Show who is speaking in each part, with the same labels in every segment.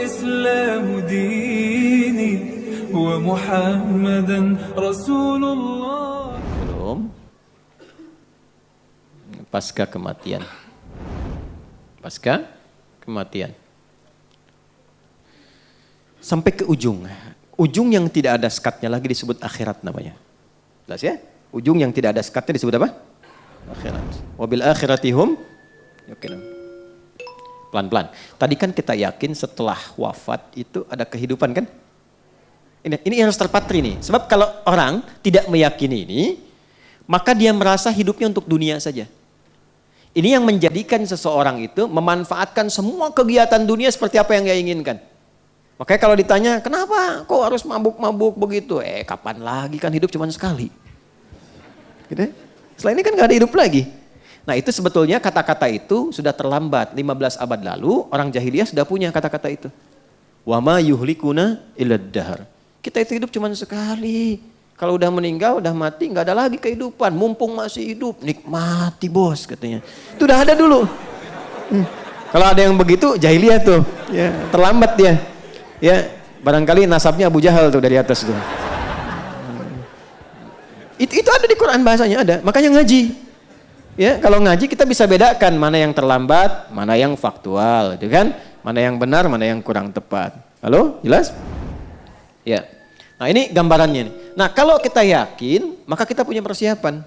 Speaker 1: الإسلام ديني ومحمدا رسول الله.
Speaker 2: Belum. Pasca kematian. Pasca kematian. Sampai ke ujung. Ujung yang tidak ada sekatnya lagi disebut akhirat namanya. Jelas ya? Ujung yang tidak ada sekatnya disebut apa? Akhirat. Wabil akhiratihum yuqinun. Pelan-pelan. Tadi kan kita yakin setelah wafat itu ada kehidupan kan? Ini harus terpatri nih. Sebab kalau orang tidak meyakini ini, maka dia merasa hidupnya untuk dunia saja. Ini yang menjadikan seseorang itu memanfaatkan semua kegiatan dunia seperti apa yang dia inginkan. Makanya kalau ditanya, kenapa kok harus mabuk-mabuk begitu? Kapan lagi, kan hidup cuma sekali. Gitu? Setelah ini kan gak ada hidup lagi. Nah itu sebetulnya kata-kata itu sudah terlambat. 15 abad lalu orang jahiliyah sudah punya kata-kata itu. Wa ma yuhlikuna illad dahar. Kita itu hidup cuma sekali. Kalau udah meninggal, udah mati, gak ada lagi kehidupan. Mumpung masih hidup, nikmati bos katanya. Itu udah ada dulu. Kalau ada yang begitu, jahiliyah tuh. Ya, terlambat dia. Ya, barangkali nasabnya Abu Jahal tuh dari atas tuh. Itu ada di Quran bahasanya ada. Makanya ngaji. Ya, kalau ngaji kita bisa bedakan mana yang terlambat, mana yang faktual, gitu kan? Mana yang benar, mana yang kurang tepat. Halo, jelas? Ya. Nah, ini gambarannya nih. Nah, kalau kita yakin, maka kita punya persiapan.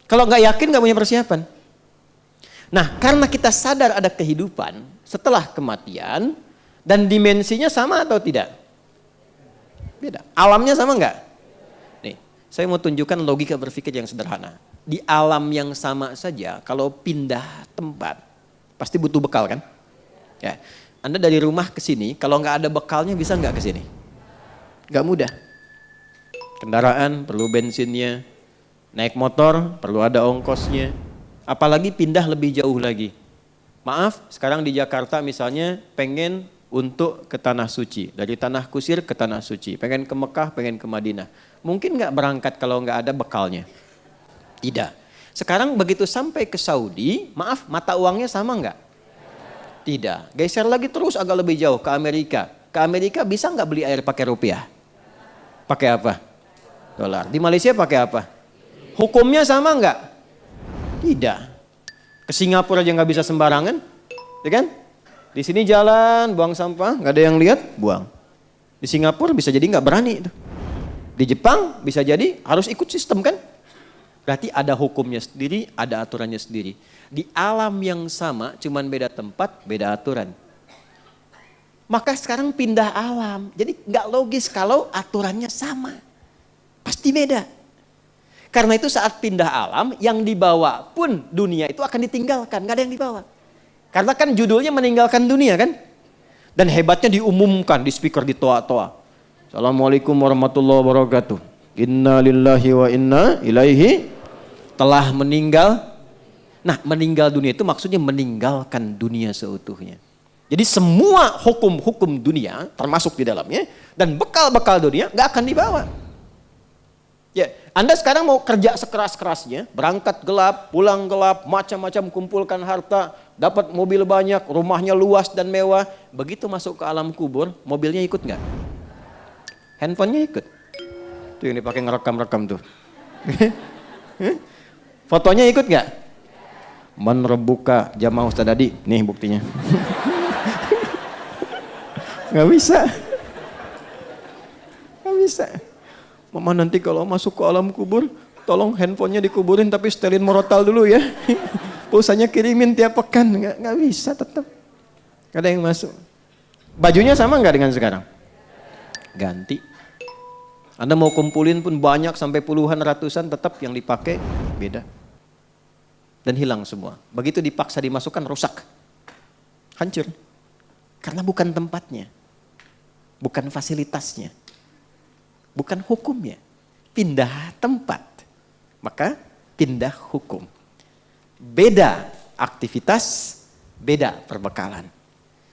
Speaker 2: Kalau nggak yakin, nggak punya persiapan. Nah, karena kita sadar ada kehidupan setelah kematian dan dimensinya sama atau tidak? Beda. Alamnya sama nggak? Nih, saya mau tunjukkan logika berpikir yang sederhana. Di alam yang sama saja, kalau pindah tempat, pasti butuh bekal kan? Ya, Anda dari rumah ke sini, kalau nggak ada bekalnya bisa nggak ke sini? Nggak mudah. Kendaraan perlu bensinnya, naik motor perlu ada ongkosnya, apalagi pindah lebih jauh lagi. Maaf, sekarang di Jakarta misalnya pengen untuk ke Tanah Suci, dari Tanah Kusir ke Tanah Suci, pengen ke Mekah, pengen ke Madinah. Mungkin nggak berangkat kalau nggak ada bekalnya? Tidak. Sekarang begitu sampai ke Saudi, maaf, mata uangnya sama nggak? Tidak. Geser lagi terus agak lebih jauh ke Amerika. Ke Amerika bisa nggak beli air pakai rupiah? Pakai apa? Dolar. Di Malaysia pakai apa? Hukumnya sama nggak? Tidak. Ke Singapura aja nggak bisa sembarangan, ya kan? Di sini jalan, buang sampah, nggak ada yang lihat, buang. Di Singapura bisa jadi nggak berani itu. Di Jepang bisa jadi harus ikut sistem kan? Berarti ada hukumnya sendiri, ada aturannya sendiri. Di alam yang sama, cuman beda tempat, beda aturan. Maka sekarang pindah alam. Jadi nggak logis kalau aturannya sama. Pasti beda. Karena itu saat pindah alam, yang dibawa pun dunia itu akan ditinggalkan. Nggak ada yang dibawa. Karena kan judulnya meninggalkan dunia kan. Dan hebatnya diumumkan di speaker di toa-toa. Assalamualaikum warahmatullahi wabarakatuh. Inna lillahi wa inna ilaihi telah meninggal. Nah, meninggal dunia itu maksudnya meninggalkan dunia seutuhnya. Jadi semua hukum-hukum dunia termasuk di dalamnya dan bekal-bekal dunia nggak akan dibawa. Ya, Anda sekarang mau kerja sekeras-kerasnya, berangkat gelap, pulang gelap, macam-macam kumpulkan harta, dapat mobil banyak, rumahnya luas dan mewah. Begitu masuk ke alam kubur, mobilnya ikut nggak? Handphonenya ikut. Itu yang dipakai ngerekam-rekam tuh. Fotonya ikut nggak? Menrebuka jamaah Ustaz Dadi, nih buktinya. Nggak bisa. Nggak bisa. Mama nanti kalau masuk ke alam kubur, tolong handphonenya dikuburin tapi setelin morotal dulu ya. Pulsanya kirimin tiap pekan. Nggak bisa tetap. Nggak ada yang masuk. Bajunya sama nggak dengan sekarang? Ganti. Anda mau kumpulin pun banyak sampai puluhan ratusan tetap yang dipakai beda. Dan hilang semua. Begitu dipaksa dimasukkan rusak. Hancur. Karena bukan tempatnya. Bukan fasilitasnya. Bukan hukumnya. Pindah tempat. Maka pindah hukum. Beda aktivitas, beda perbekalan.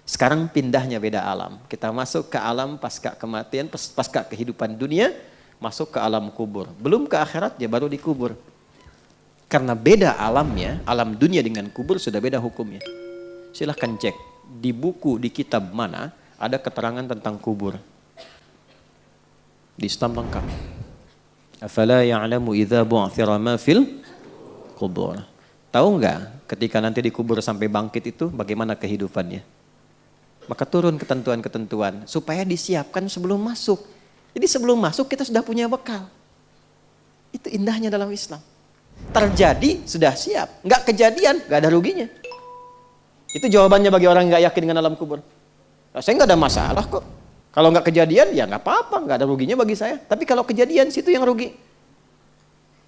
Speaker 2: Sekarang pindahnya beda alam. Kita masuk ke alam pasca kematian, pasca kehidupan dunia, masuk ke alam kubur. Belum ke akhirat, ya baru dikubur. Karena beda alamnya, alam dunia dengan kubur sudah beda hukumnya. Silahkan cek di buku, di kitab mana ada keterangan tentang kubur. Di Islam lengkap. Afala ya'lamu idza bu'thira ma fil kubur. Tahu nggak ketika nanti dikubur sampai bangkit itu bagaimana kehidupannya? Maka turun ketentuan-ketentuan supaya disiapkan sebelum masuk. Jadi sebelum masuk kita sudah punya bekal. Itu indahnya dalam Islam. Terjadi sudah siap, nggak kejadian nggak ada ruginya. Itu jawabannya bagi orang yang nggak yakin dengan alam kubur. Nah, saya nggak ada masalah kok. Kalau nggak kejadian ya nggak apa-apa, nggak ada ruginya bagi saya. Tapi kalau kejadian situ yang rugi,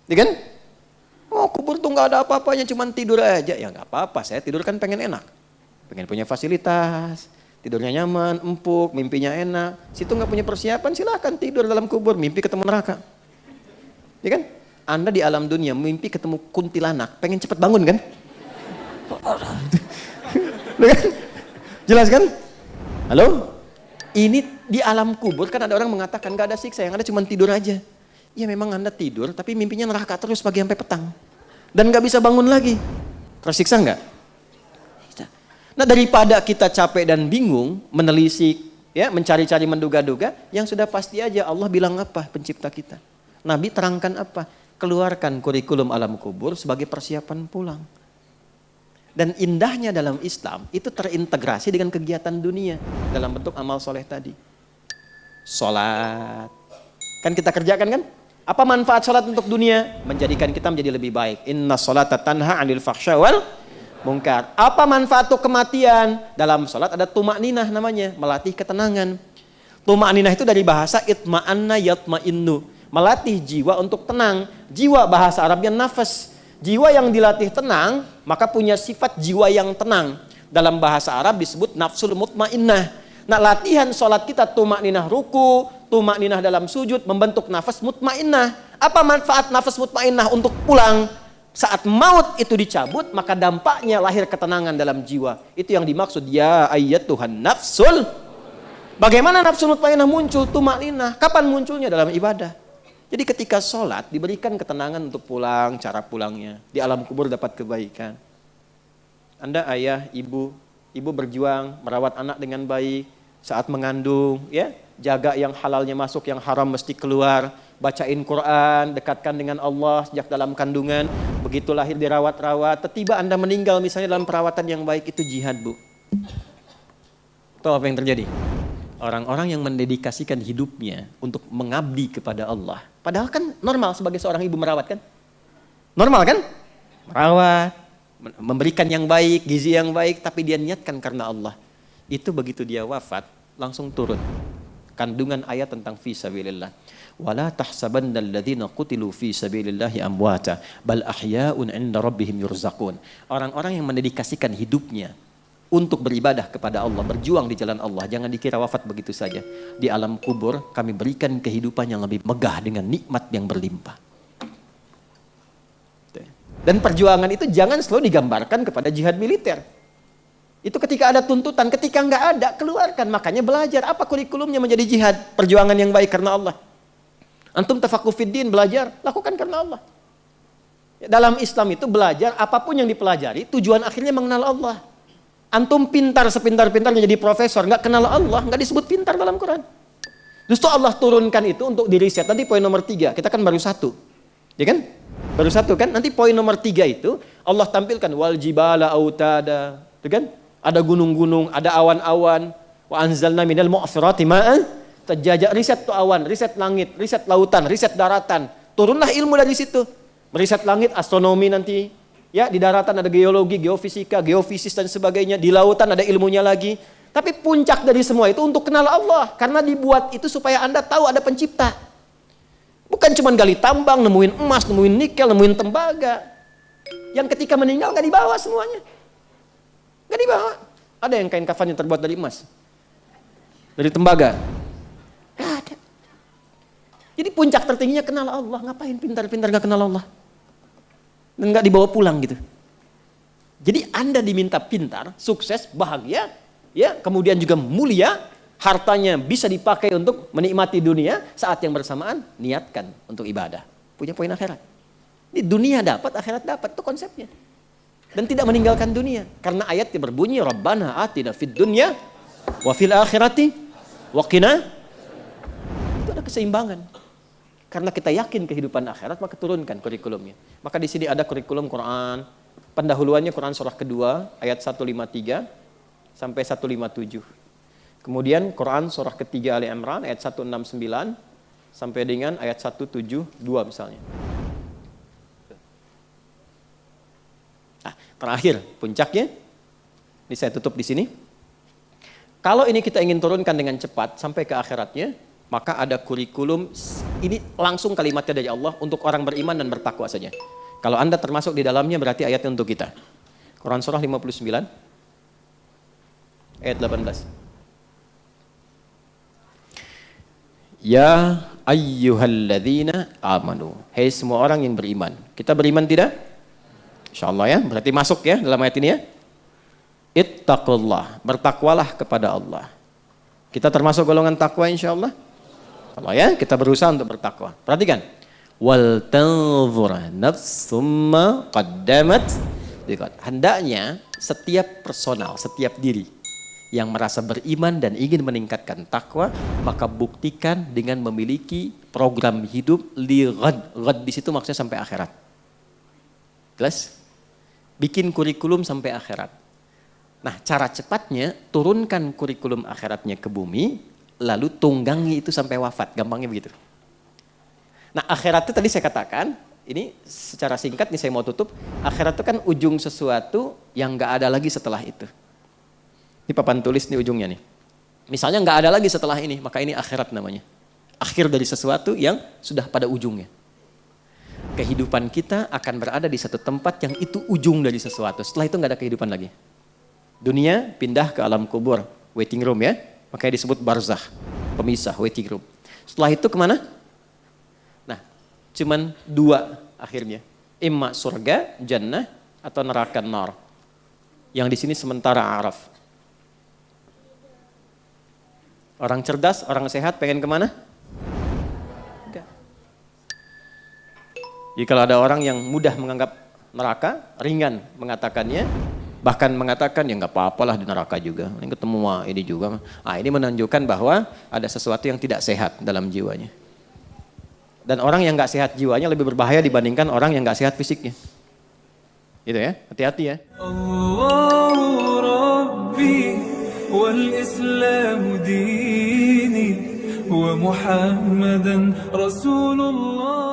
Speaker 2: ya kan? Oh kubur tuh nggak ada apa-apanya, cuma tidur aja. Ya nggak apa-apa, saya tidur kan pengen enak, pengen punya fasilitas, tidurnya nyaman, empuk, mimpinya enak. Situ nggak punya persiapan, silahkan tidur dalam kubur, mimpi ketemu neraka, ya kan? Anda di alam dunia mimpi ketemu kuntilanak, pengen cepet bangun kan? Jelas kan? Halo? Ini di alam kubur kan ada orang mengatakan gak ada siksa, yang ada cuma tidur aja. Ya memang Anda tidur, tapi mimpinya neraka terus pagi sampai petang. Dan gak bisa bangun lagi. Tersiksa nggak? Nah daripada kita capek dan bingung, menelisik, ya, mencari-cari, menduga-duga, yang sudah pasti aja Allah bilang apa pencipta kita. Nabi terangkan apa? Keluarkan kurikulum alam kubur sebagai persiapan pulang. Dan indahnya dalam Islam itu terintegrasi dengan kegiatan dunia dalam bentuk amal soleh tadi. Sholat, kan kita kerjakan kan? Apa manfaat sholat untuk dunia? Menjadikan kita menjadi lebih baik. Inna sholata tanha 'anil fahsya wal munkar. Apa manfaat untuk kematian? Dalam sholat ada tumakninah namanya, melatih ketenangan. Tumakninah itu dari bahasa itma'anna yatma'innu, melatih jiwa untuk tenang. Jiwa bahasa Arabnya nafas. Jiwa yang dilatih tenang, maka punya sifat jiwa yang tenang. Dalam bahasa Arab disebut nafsul mutmainnah. Nah latihan sholat kita tumakninah ruku, tumakninah dalam sujud, membentuk nafas mutmainnah. Apa manfaat nafas mutmainnah untuk pulang? Saat maut itu dicabut, maka dampaknya lahir ketenangan dalam jiwa. Itu yang dimaksud ya ayyatuhan nafsul. Bagaimana nafsul mutmainnah muncul? Tumakninah. Kapan munculnya? Dalam ibadah. Jadi ketika sholat diberikan ketenangan untuk pulang, cara pulangnya. Di alam kubur dapat kebaikan. Anda ayah, ibu berjuang merawat anak dengan baik. Saat mengandung, ya, jaga yang halalnya masuk, yang haram mesti keluar. Bacain Quran, dekatkan dengan Allah sejak dalam kandungan. Begitu lahir dirawat-rawat. Tiba Anda meninggal misalnya dalam perawatan yang baik, itu jihad, Bu. Tahu apa yang terjadi? Orang-orang yang mendedikasikan hidupnya untuk mengabdi kepada Allah. Padahal kan normal sebagai seorang ibu merawat kan? Normal kan? Merawat, memberikan yang baik, gizi yang baik, tapi dia niatkan karena Allah. Itu begitu dia wafat, langsung turun kandungan ayat tentang fi sabilillah. Wala tahsabannal ladzina qutilu fi sabilillahi amwata bal ahya'un 'inda rabbihim yurzaqun. Orang-orang yang mendedikasikan hidupnya untuk beribadah kepada Allah, berjuang di jalan Allah, jangan dikira wafat begitu saja. Di alam kubur kami berikan kehidupan yang lebih megah dengan nikmat yang berlimpah. Dan perjuangan itu jangan selalu digambarkan kepada jihad militer. Itu ketika ada tuntutan, ketika nggak ada, keluarkan. Makanya belajar, apa kurikulumnya menjadi jihad, perjuangan yang baik karena Allah. Antum tafaqquh fiddin, belajar, lakukan karena Allah. Dalam Islam itu belajar, apapun yang dipelajari, tujuan akhirnya mengenal Allah. Antum pintar sepintar-pintarnya jadi profesor, nggak kenal Allah, nggak disebut pintar dalam Quran. Justru Allah turunkan itu untuk diriset. Nanti poin nomor 3, kita kan baru 1, ya kan? Baru 1 kan? Nanti poin nomor 3 itu Allah tampilkan wal jibala autada, itu kan? Ada gunung-gunung, ada awan-awan. Wa anzalna minal mu'thirati ma'an tajajja. Riset tuh awan, riset langit, riset lautan, riset daratan. Turunlah ilmu dari situ. Meriset langit, astronomi nanti. Ya, di daratan ada geologi, geofisika, geofisis dan sebagainya. Di lautan ada ilmunya lagi. Tapi puncak dari semua itu untuk kenal Allah. Karena dibuat itu supaya Anda tahu ada pencipta. Bukan cuma gali tambang, nemuin emas, nemuin nikel, nemuin tembaga. Yang ketika meninggal gak dibawa semuanya. Gak dibawa. Ada yang kain kafan yang terbuat dari emas, dari tembaga. Gak ada. Jadi puncak tertingginya kenal Allah. Ngapain pintar-pintar gak kenal Allah? Dan gak dibawa pulang gitu. Jadi Anda diminta pintar, sukses, bahagia, ya, kemudian juga mulia, hartanya bisa dipakai untuk menikmati dunia, saat yang bersamaan niatkan untuk ibadah. Punya poin akhirat. Ini dunia dapat, akhirat dapat, itu konsepnya. dan tidak meninggalkan dunia. Karena ayatnya berbunyi Rabbana atina fid dunya wa fil akhirati wa qina. Itu ada keseimbangan. Karena kita yakin kehidupan akhirat, maka turunkan kurikulumnya. Maka di sini ada kurikulum Quran. Pendahuluannya Quran surah kedua ayat 153 sampai 157. Kemudian Quran surah ketiga Ali Imran ayat 169 sampai dengan ayat 172 misalnya. Terakhir, puncaknya, ini saya tutup di sini. Kalau ini kita ingin turunkan dengan cepat sampai ke akhiratnya, maka ada kurikulum, ini langsung kalimatnya dari Allah untuk orang beriman dan bertakwa saja. Kalau Anda termasuk di dalamnya berarti ayatnya untuk kita. Quran surah 59, ayat 18. Ya ayyuhalladzina amanu. Hei semua orang yang beriman. Kita beriman tidak? InsyaAllah ya, berarti masuk ya dalam ayat ini ya. Ittaqullah, bertakwalah kepada Allah. Kita termasuk golongan takwa insyaAllah. Kalau ya, kita berusaha untuk bertakwa. Perhatikan. Wal tanzur nafsum ma qaddamat. Hendaknya setiap personal, setiap diri yang merasa beriman dan ingin meningkatkan takwa, maka buktikan dengan memiliki program hidup li ghad. Ghad di situ maksudnya sampai akhirat. Jelas? Bikin kurikulum sampai akhirat. Nah, cara cepatnya turunkan kurikulum akhiratnya ke bumi, lalu tunggangi itu sampai wafat. Gampangnya begitu. Nah, akhirat itu tadi saya katakan, ini secara singkat nih saya mau tutup. Akhirat itu kan ujung sesuatu yang nggak ada lagi setelah itu. Ini papan tulis nih ujungnya nih. Misalnya nggak ada lagi setelah ini, maka ini akhirat namanya. Akhir dari sesuatu yang sudah pada ujungnya. Kehidupan kita akan berada di satu tempat yang itu ujung dari sesuatu. Setelah itu nggak ada kehidupan lagi. Dunia pindah ke alam kubur, waiting room ya. Makanya disebut barzakh, pemisah, waiting room. Setelah itu kemana? Nah, cuman dua akhirnya. Imma surga, jannah, atau neraka nar. Yang di sini sementara araf. Orang cerdas, orang sehat pengen kemana? Jadi kalau ada orang yang mudah menganggap neraka, ringan mengatakannya, bahkan mengatakan ya nggak apa-apalah di neraka juga, ini ketemu ini juga. Ini menunjukkan bahwa ada sesuatu yang tidak sehat dalam jiwanya. Dan orang yang nggak sehat jiwanya lebih berbahaya dibandingkan orang yang nggak sehat fisiknya. Gitu ya, hati-hati ya.
Speaker 1: Allahu Rabbi wal Islamu dini wa Muhammadan Rasulullah.